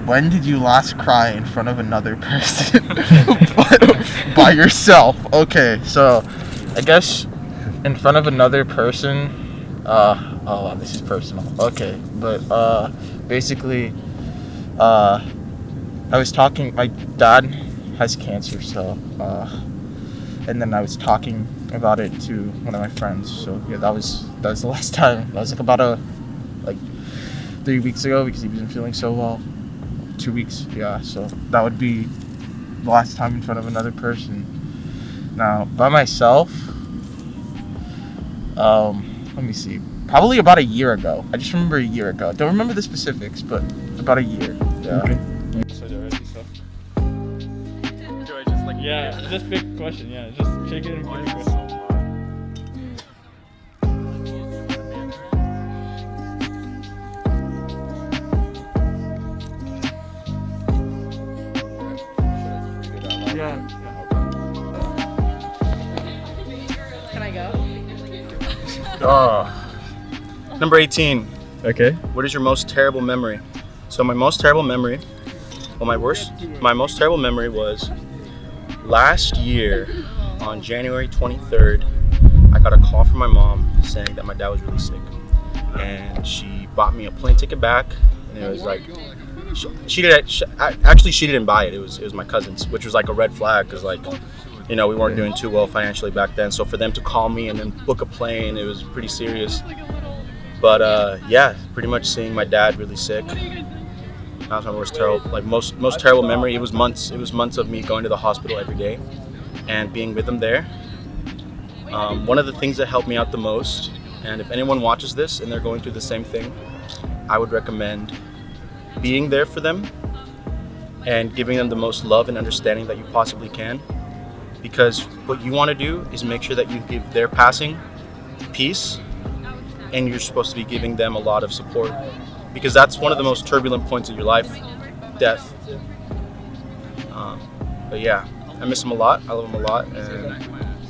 when did you last cry in front of another person by yourself? Okay, so I guess in front of another person, oh, this is personal. Okay, but basically, I was talking. My dad has cancer, so and then I was talking about it to one of my friends. So yeah, that was the last time. That was like about 3 weeks ago because he wasn't feeling so well. 2 weeks, yeah. So that would be the last time in front of another person. Now by myself, let me see. Probably about a year ago. I just remember a year ago. Don't remember the specifics, but about a year. Yeah. Okay. So they're already stuff. Do I just Yeah, just big question. Yeah, just shake it and give it a question. Yeah. Can I go? Number 18. Okay. What is your most terrible memory? So my most terrible memory, my most terrible memory was last year on January 23rd. I got a call from my mom saying that my dad was really sick, and she bought me a plane ticket back. And it was like, she didn't buy it. It was my cousin's, which was like a red flag because we weren't doing too well financially back then. So for them to call me and then book a plane, it was pretty serious. But yeah, pretty much seeing my dad really sick. That was my most terrible memory. It was months of me going to the hospital every day and being with him there. One of the things that helped me out the most, and if anyone watches this and they're going through the same thing, I would recommend being there for them and giving them the most love and understanding that you possibly can. Because what you want to do is make sure that you give their passing peace, and you're supposed to be giving them a lot of support, because that's one of the most turbulent points of your life, death. But yeah, I miss him a lot. I love him a lot, and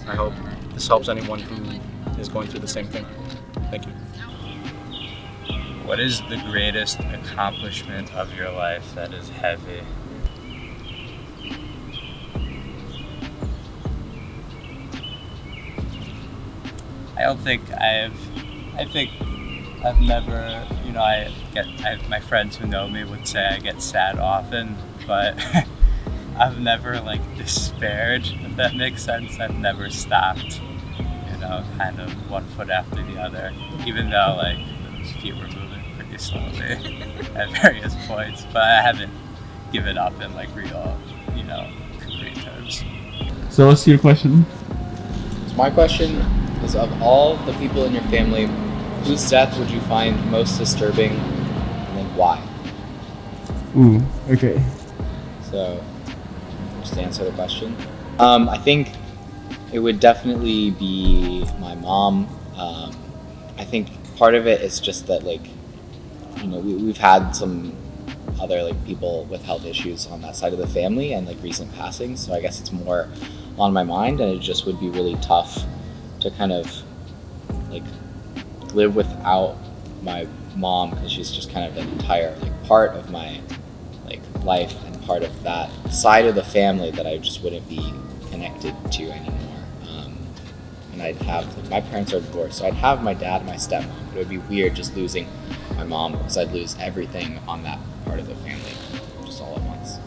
I hope this helps anyone who is going through the same thing. Thank you. What is the greatest accomplishment of your life that is heavy? I think I've never, my friends who know me would say I get sad often, but I've never despaired, if that makes sense. I've never stopped, kind of one foot after the other, even though those feet were moving pretty slowly at various points, but I haven't given up in real, concrete terms. So what's your question? So my question is, of all the people in your family, whose death would you find most disturbing, and then why? Ooh, okay. So, just to answer the question, I think it would definitely be my mom. I think part of it is just that, we've had some other people with health issues on that side of the family and recent passings, so I guess it's more on my mind, and it just would be really tough to kind of live without my mom, because she's just kind of an entire part of my life and part of that side of the family that I just wouldn't be connected to anymore. And I'd have my parents are divorced, so I'd have my dad and my stepmom, but it would be weird just losing my mom, because I'd lose everything on that part of the family just all at once.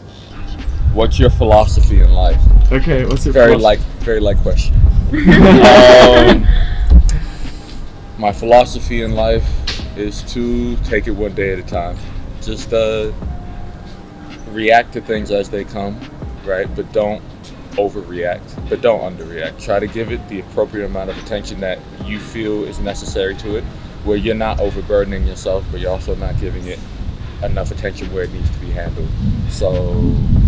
What's your philosophy in life? Okay, what's your very light question. My philosophy in life is to take it one day at a time. Just react to things as they come, right? But don't overreact, but don't underreact. Try to give it the appropriate amount of attention that you feel is necessary to it, where you're not overburdening yourself, but you're also not giving it enough attention where it needs to be handled. So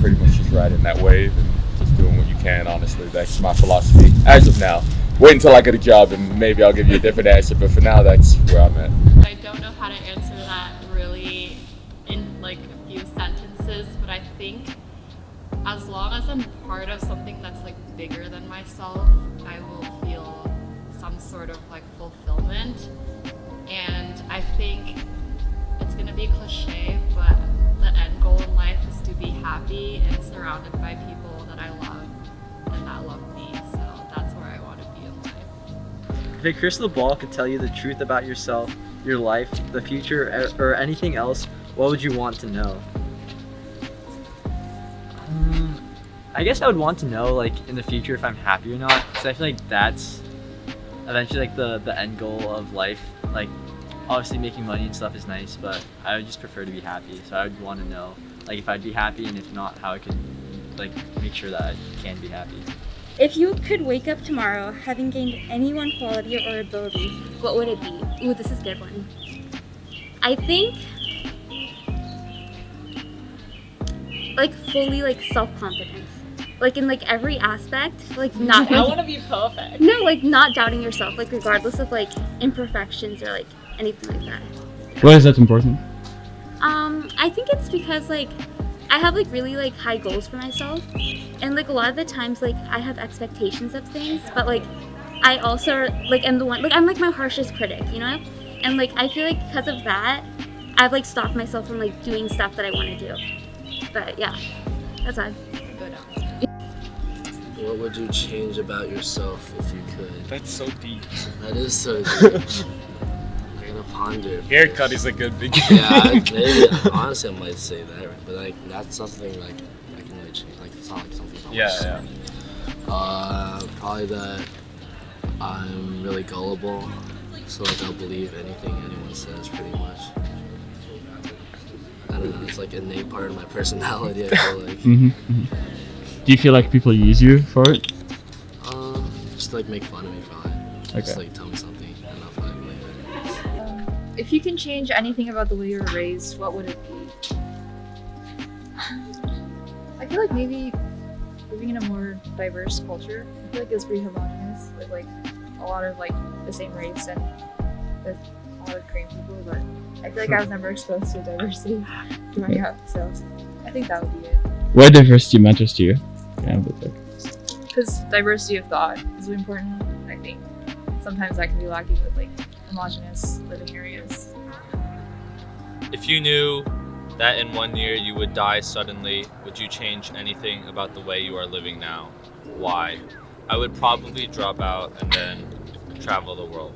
pretty much just riding that wave and just doing what you can. Honestly, that's my philosophy as of now. Wait until I get a job and maybe I'll give you a different answer, but for now that's where I'm at. I don't know how to answer that really in a few sentences, but I think as long as I'm part of something that's bigger than myself, I will feel some sort of fulfillment. And I think it's gonna be cliche, but the end goal in surrounded by people that I love and that love me. So that's where I want to be in life. If a crystal ball could tell you the truth about yourself, your life, the future, or anything else, what would you want to know? I guess I would want to know, like, in the future if I'm happy or not, because I feel like that's eventually like the end goal of life. Like, obviously making money and stuff is nice, but I would just prefer to be happy. So I would want to know, like, if I'd be happy, and if not, how I could, like, make sure that I can be happy. If you could wake up tomorrow having gained any one quality or ability, what would it be? Ooh, this is a good one. I think, like, fully, like, self-confidence. Like, in, like, every aspect, like, not, I like, want to be perfect. no, like, not doubting yourself, like, regardless of, like, imperfections or, like, anything like that. Why is that important? I think it's because, like, I have, like, really, like, high goals for myself, and, like, a lot of the times, like, I have expectations of things, but, like, I also, like, am the one, like, I'm, like, my harshest critic, you know? And, like, I feel like because of that, I've, like, stopped myself from, like, doing stuff that I want to do. But, yeah, that's all. What would you change about yourself if you could? That's so deep. That is so deep. I'm gonna ponder. Haircut is a good big. Yeah, maybe. Honestly, I might say that, but like that's something like I can really change. Like it's not like something. Yeah. Probably that I'm really gullible, so like I'll believe anything anyone says, pretty much. I don't know. It's like an innate part of my personality. I feel like. Do you feel like people use you for it? Just like make fun of me for it. Okay. Just like tell me something and I'll probably believe it. If you can change anything about the way you were raised, what would it be? I feel like maybe living in a more diverse culture. I feel like it's pretty homogenous with like a lot of like the same race and with a lot of Korean people, but I feel like I was never exposed to diversity growing up, so I think that would be it. Why diversity matters to you? Because diversity of thought is really important. I think sometimes that can be lacking with like homogenous living areas. If you knew that in 1 year you would die suddenly, would you change anything about the way you are living now? Why? I would probably drop out and then travel the world.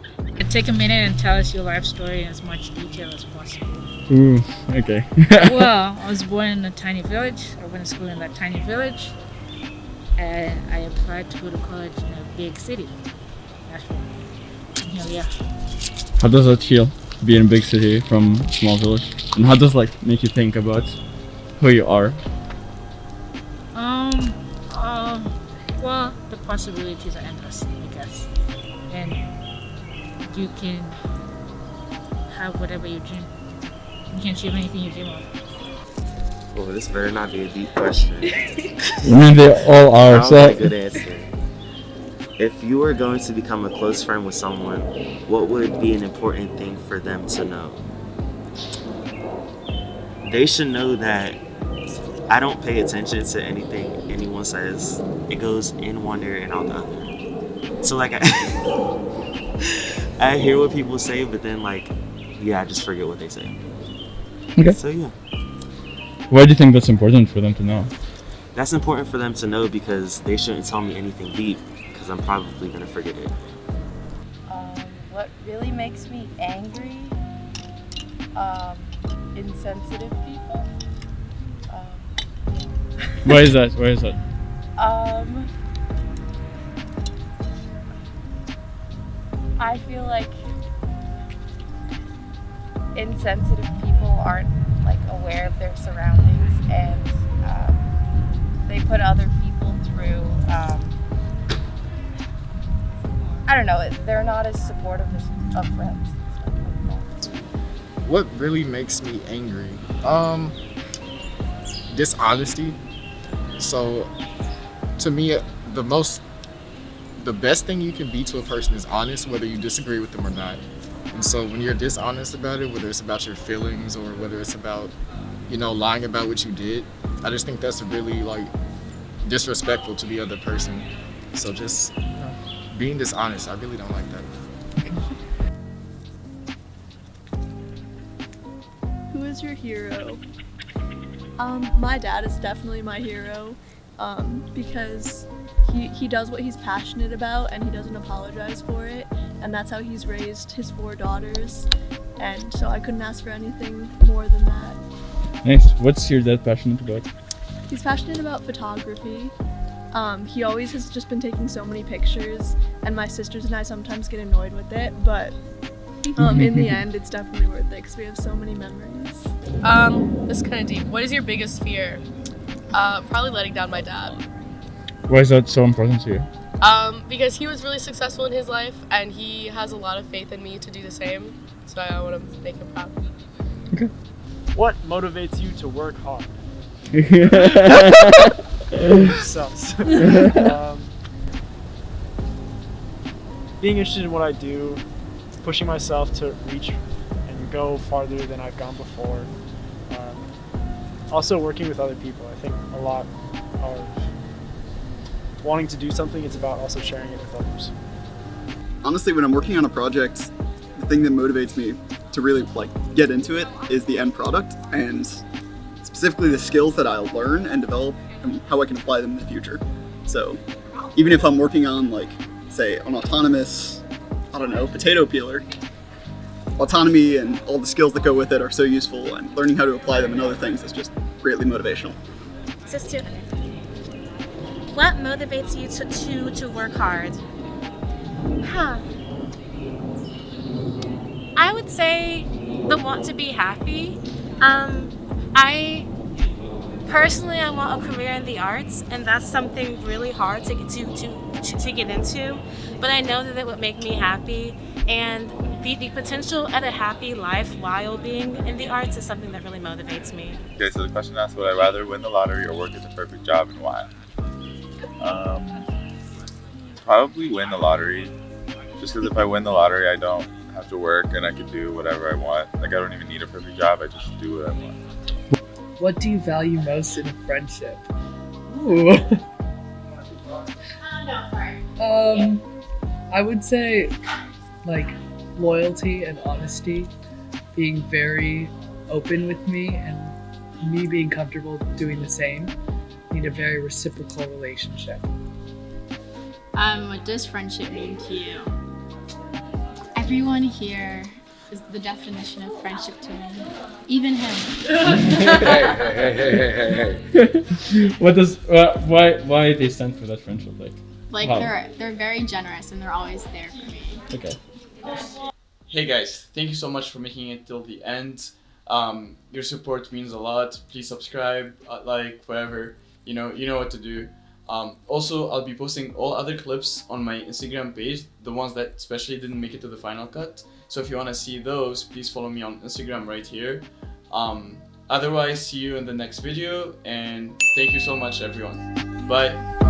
Take a minute and tell us your life story in as much detail as possible. Ooh, okay. Well, I was born in a tiny village. I went to school in that tiny village. And I applied to go to college in a big city. Nashville. And here we are. How does that feel, to be in a big city from a small village? And how does like make you think about who you are? Well, the possibilities are endless, I guess. And you can have whatever you dream. You can achieve anything you dream of. Oh, this better not be a deep question. I mean, they all are. That'll So be a good answer. If you were going to become a close friend with someone, what would be an important thing for them to know? They should know that I don't pay attention to anything anyone says. It goes in one ear and out the other. So like I hear what people say, but then like, yeah, I just forget what they say. Okay. So yeah. Why do you think that's important for them to know? That's important for them to know because they shouldn't tell me anything deep because I'm probably gonna forget it. What really makes me angry? Insensitive people. Why is that? Why is that? I feel like insensitive people aren't like aware of their surroundings and they put other people through I don't know, they're not as supportive of friends. What really makes me angry? Dishonesty. So to me, the best thing you can be to a person is honest, whether you disagree with them or not. And so when you're dishonest about it, whether it's about your feelings or whether it's about, lying about what you did, I just think that's really like disrespectful to the other person. So just being dishonest, I really don't like that. Who is your hero? My dad is definitely my hero. because he does what he's passionate about and he doesn't apologize for it, and that's how he's raised his 4 daughters, and so I couldn't ask for anything more than that. Nice. What's your dad passionate about? He's passionate about photography. He always has just been taking so many pictures, and my sisters and I sometimes get annoyed with it, but in the end it's definitely worth it because we have so many memories. This is kind of deep. What is your biggest fear? Probably letting down my dad. Why is that so important to you? Because he was really successful in his life and he has a lot of faith in me to do the same. So I want to make him proud. Okay. What motivates you to work hard? Sucks. Being interested in what I do, pushing myself to reach and go farther than I've gone before. Also working with other people. I think a lot of wanting to do something, it's about also sharing it with others. Honestly, when I'm working on a project, the thing that motivates me to really get into it is the end product, and specifically the skills that I'll learn and develop and how I can apply them in the future. So even if I'm working on say an autonomous, I don't know, potato peeler, autonomy and all the skills that go with it are so useful, and learning how to apply them in other things is just greatly motivational. Sister, what motivates you to work hard? I would say the want to be happy. I personally want a career in the arts, and that's something really hard to get into. But I know that it would make me happy, and the potential at a happy life while being in the arts is something that really motivates me. Okay, so the question asks, would I rather win the lottery or work at the perfect job, and why? Probably win the lottery. Just because if I win the lottery, I don't have to work and I can do whatever I want. I don't even need a perfect job, I just do what I want. What do you value most in a friendship? Ooh. I would say loyalty and honesty, being very open with me and me being comfortable doing the same. Need a very reciprocal relationship. What does friendship mean to you? Everyone here is the definition of friendship to me. Even him. Hey. What does why they stand for that friendship? They're very generous and they're always there for me. Okay. Hey guys, thank you so much for making it till the end. Your support means a lot. Please subscribe, whatever. You know what to do. Also, I'll be posting all other clips on my Instagram page, the ones that especially didn't make it to the final cut. So if you want to see those, please follow me on Instagram right here. Otherwise, see you in the next video, and thank you so much everyone. Bye.